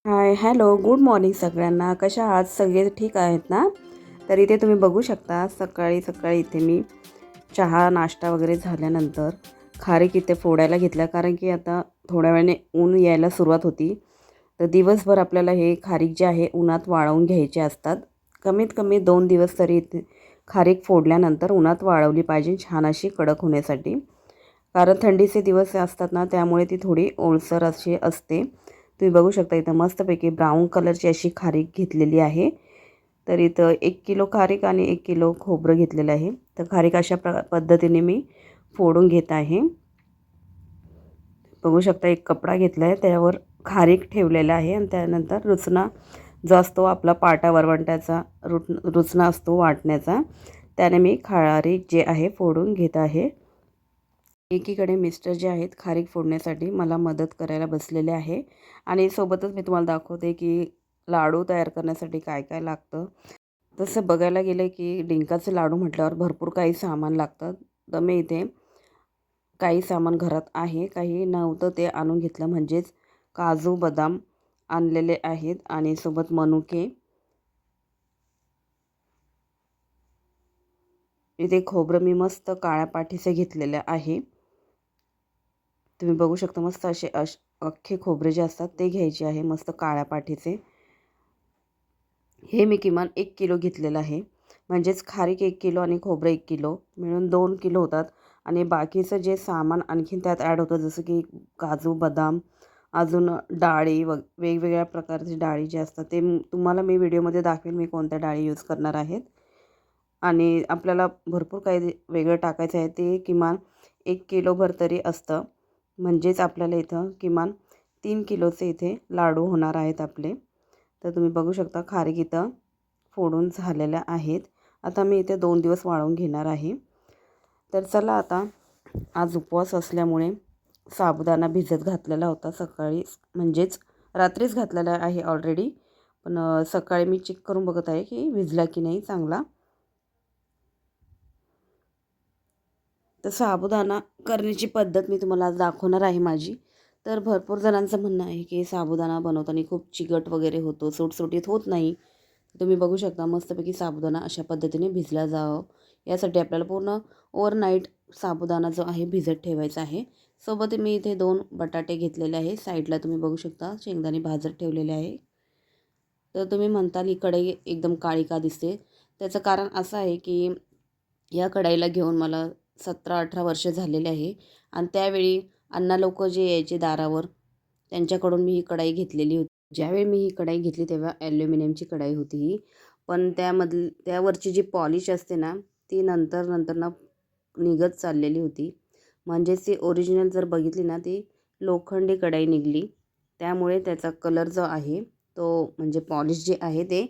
Hi hello good morning सगळ्यांना. कशा आहात? सगळे ठीक आहेत ना? तर इथे तुम्ही बघू शकता सकाळी सकाळी इथे मी चहा नाश्ता वगैरे झाल्यानंतर खारीक इथे फोडायला घेतला, कारण की आता थोड्या वेळाने ऊन यायला सुरुवात होती. तर दिवसभर आपल्याला हे खारीक जे आहे उन्हात वाळवून घ्यायचे असतात. कमीत कमी 2 दिवस तरी इथे खारीक फोडल्यानंतर उन्हात वाळवली पाहिजे, छान अशी कडक होण्यासाठी. कारण थंडीचे दिवस असतात ना, त्यामुळे ती थोडी ओलसर अशी असते. तुम्ही बघू शकता इथं मस्तपैकी ब्राऊन कलरची अशी खारीक घेतलेली आहे. तर इथं 1 किलो खारीक आणि 1 किलो खोबरं घेतलेलं आहे. तर खारीक अशा पद्धतीने मी फोडून घेत आहे. बघू शकता एक कपडा घेतला आहे, त्यावर खारीक ठेवलेला आहे आणि त्यानंतर रुचना जो असतो आपला पाटा वरवंट्याचा रुचना असतो वाटण्याचा, त्याने मी खारीक जे आहे फोडून घेत आहे. एकीकडे मिस्टर जे आहेत खारीक फोडण्यासाठी मला मदत करायला बसलेले आहे आणि सोबतच मी तुम्हाला दाखवते की लाडू तयार करण्यासाठी काय काय लागतं. तसं बघायला गेलं की डिंकाचे लाडू म्हटल्यावर भरपूर काही सामान लागतं. तर मी इथे काही सामान घरात आहे, काही नव्हतं ते आणून घेतलं. म्हणजेच काजू बदाम आणलेले आहेत आणि सोबत मनुके. इथे खोबरं मी मस्त काळ्या पाठीचे घेतलेले आहे. तुम्ही बघू शकता मस्त असे अख्खे खोबरे जे असतात ते घ्यायचे आहे, मस्त काळ्या पाठीचे. हे मी किमान 1 किलो घेतलेलं आहे. म्हणजेच खारीक 1 किलो आणि खोबरं 1 किलो मिळून 2 किलो होतात. आणि बाकीचं जे सामान आणखीन त्यात ॲड होतं, जसं की काजू बदाम, अजून डाळी वेगवेगळ्या प्रकारची डाळी जे असतात ते तुम्हाला मी व्हिडिओमध्ये दाखवेन मी कोणत्या डाळी यूज करणार आहेत. आणि आपल्याला भरपूर काही वेगळं टाकायचं आहे, ते किमान 1 किलोभर तरी असतं. म्हणजेच आपल्याला इथं किमान 3 किलोचे इथे लाडू होणार आहेत आपले. तर तुम्ही बघू शकता खारीक इथं फोडून झालेल्या आहेत. आता मी इथे 2 दिवस वाळवून घेणार आहे. तर चला आता आज उपवास असल्यामुळे साबुदाणा भिजत घातलेला होता सकाळी, म्हणजेच रात्रीच घातलेला आहे ऑलरेडी. पण सकाळी मी चेक करून बघत आहे की भिजला की नाही चांगला. तर साबुदाणा करण्याची पद्धत मी तुम्हाला आज दाखवणार आहे माझी. तर भरपूर जणांचं म्हणणं आहे की साबुदाणा बनवताना खूप चिकट वगैरे होतो, सुटसुटीत होत नाही. तुम्ही बघू शकता मस्तपैकी साबुदाणा अशा पद्धतीने भिजला जावं यासाठी आपल्याला पूर्ण ओव्हरनाईट साबुदाणा जो आहे भिजत ठेवायचा आहे. सोबत मी इथे 2 बटाटे घेतलेले आहे. साईडला तुम्ही बघू शकता शेंगदाणे भाजत ठेवलेले आहे. तर तुम्ही म्हणताल ही कढई एकदम काळी का दिसते? त्याचं कारण असं आहे की या कढईला घेऊन मला 17-18 वर्ष झालेले आहे. आणि त्यावेळी अण्णा लोकं जे यायचे दारावर, त्यांच्याकडून मी ही कढई घेतलेली होती. ज्यावेळी मी ही कढई घेतली तेव्हा ॲल्युमिनियमची कढई होती ही. पण त्यावरची जी पॉलिश असते ना, ती नंतर नंतर ना निघत चाललेली होती. म्हणजेच ती ओरिजिनल जर बघितली ना, ती लोखंडी कढई निघाली. त्यामुळे त्याचा कलर जो आहे तो, म्हणजे पॉलिश जे आहे ते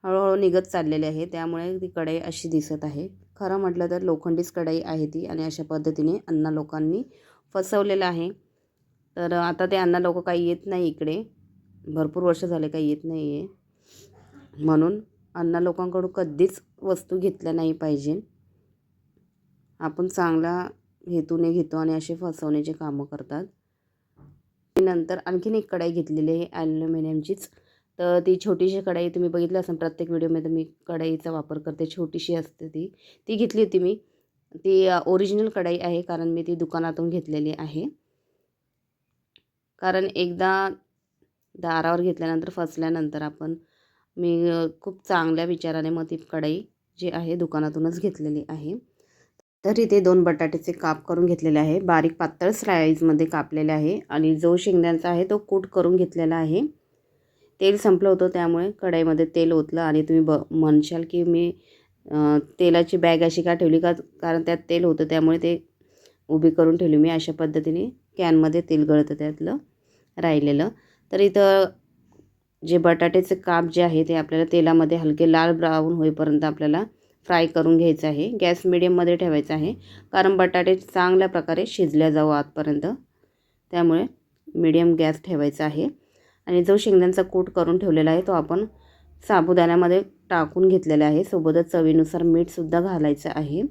हळूहळू निघत चाललेले आहे. त्यामुळे ती कढई अशी दिसत आहे. खरं म्हटलं तर लोखंडीच कढई आहे ती आणि अशा पद्धतीने अण्णा लोकांनी फसवलेलं आहे. तर आता ते अण्णा लोकं काही येत नाही इकडे. भरपूर वर्ष झाले काही येत नाही आहे. म्हणून अण्णा लोकांकडून कधीच वस्तू घेतल्या नाही पाहिजे. आपण चांगल्या हेतूने घेतो आणि असे फसवण्याचे कामं करतात. नंतर आणखीन एक कढई घेतलेली आहे ॲल्युमिनियमचीच. तर ती छोटीशी कढई तुम्ही बघितलं असेल, प्रत्येक व्हिडिओमध्ये मी कढईचा वापर करते, छोटीशी असते ती. ती घेतली होती मी. ती ओरिजिनल कढई आहे, कारण मी ती दुकानातून घेतलेली आहे. कारण एकदा दारावर घेतल्यानंतर फसल्यानंतर मी खूप चांगल्या विचाराने मग ती कढई जी आहे दुकानातूनच घेतलेली आहे. तर इथे 2 बटाट्याचे काप करून घेतलेले आहे, बारीक पातळ स्लाईजमध्ये कापलेले आहे. आणि जो शेंगदाण्याचा आहे तो कूट करून घेतलेला आहे. तेल संपलं होतं त्यामुळे कढईमध्ये तेल ओतलं. आणि तुम्ही म्हणशाल की मी तेलाची बॅग अशी का ठेवली, कारण त्यात तेल होतं त्यामुळे ते उभी करून ठेवली मी. अशा पद्धतीने कॅनमध्ये तेल गळतं त्यातलं राहिलेलं. तर इथं जे बटाट्याचे काप जे आहे ते आपल्याला तेलामध्ये हलके लाल ब्राऊन होईपर्यंत आपल्याला फ्राय करून घ्यायचं आहे. गॅस मिडियममध्ये ठेवायचा आहे, कारण बटाटे चांगल्या प्रकारे शिजल्या जाऊ आतपर्यंत. त्यामुळे मिडियम गॅस ठेवायचा आहे. आणि जो शेंगदाण्याचा कूट करून ठेवलेला आहे तो आपण साबुदाण्यामध्ये टाकून घेतलेला आहे. सोबतच चवीनुसार मीठसुद्धा घालायचं आहे.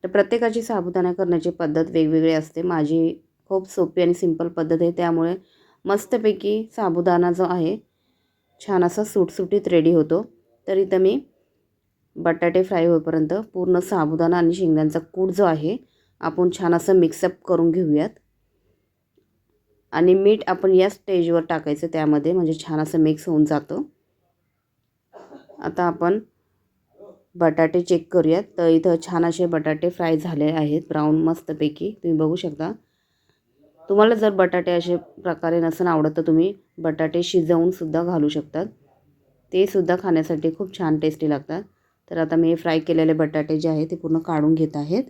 तर प्रत्येकाची साबुदाणा करण्याची पद्धत वेगवेगळी असते. माझी खूप सोपी आणि सिंपल पद्धत आहे, त्यामुळे मस्तपैकी साबुदाणा जो आहे छान असा सुटसुटीत रेडी होतो. तर इथं मी बटाटे फ्राय होईपर्यंत पूर्ण साबुदाणा आणि शेंगदाण्याचा कूट जो आहे आपण छान असं मिक्सअप करून घेऊयात. आणि मीठ आपण या स्टेजवर टाकायचं त्यामध्ये, म्हणजे छान असं मिक्स होऊन जातं. आता आपण बटाटे चेक करूयात. तर इथं छान असे बटाटे फ्राय झाले आहेत ब्राऊन मस्तपैकी, तुम्ही बघू शकता. तुम्हाला जर बटाटे असे प्रकारे नसेल आवडत तर तुम्ही बटाटे शिजवून सुद्धा घालू शकतात, ते सुद्धा खाण्यासाठी खूप छान टेस्टी लागतात. तर आता मी फ्राय केलेले बटाटे जे आहे ते पूर्ण काढून घेत आहेत.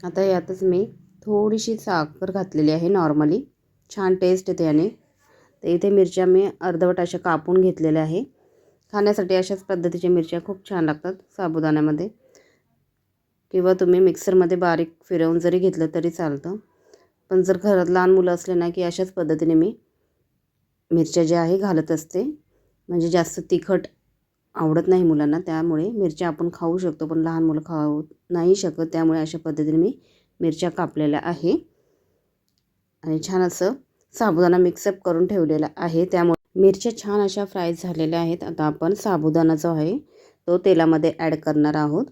आता यातच मी थोडीशी साखर घातलेली आहे नॉर्मली, छान टेस्ट येते याने. तर इथे मिरच्या मी अर्धवट अशा कापून घेतलेल्या आहे. खाण्यासाठी अशाच पद्धतीच्या मिरच्या खूप छान लागतात साबुदाण्यामध्ये, किंवा तुम्ही मिक्सरमध्ये बारीक फिरवून जरी घेतलं तरी चालतं. पण जर घरात लहान मुलं असले ना की अशाच पद्धतीने मी मिरच्या ज्या आहे घालत असते, म्हणजे जास्त तिखट आवडत नाही मुलांना, त्यामुळे मिरच्या आपण खाऊ शकतो पण लहान मुलं खाऊ नाही शकत, त्यामुळे अशा पद्धतीने मी मिरच्या कापलेल्या आहे. आणि छान असं साबुदाणा मिक्सअप करून ठेवलेला आहे, त्यामुळे मिरच्या छान अशा फ्राय झालेल्या आहेत. आता आपण साबुदाणा जो आहे तो तेलामध्ये ॲड करणार आहोत.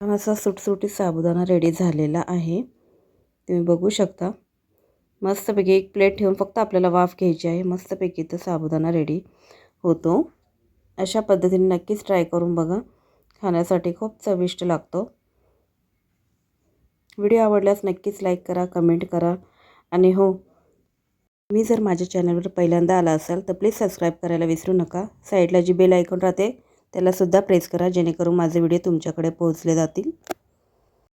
असा सुटसुटीत साबुदाणा रेडी झालेला आहे, तुम्ही बघू शकता. मस्तपैकी एक प्लेट ठेवून फक्त आपल्याला वाफ घ्यायची आहे. मस्तपैकी तर साबुदाणा रेडी होतो. अशा पद्धतीने नक्कीच ट्राय करून बघा, खाण्यासाठी खूप चविष्ट लागतो. व्हिडिओ आवडल्यास नक्कीच लाईक करा, कमेंट करा. आणि हो, तुम्ही जर माझ्या चॅनलवर पहिल्यांदा आला असाल तर प्लीज सबस्क्राईब करायला विसरू नका. साईडला जी बेल आयकॉन राहते त्यालासुद्धा प्रेस करा, जेणेकरून माझे व्हिडिओ तुमच्याकडे पोहोचले जातील.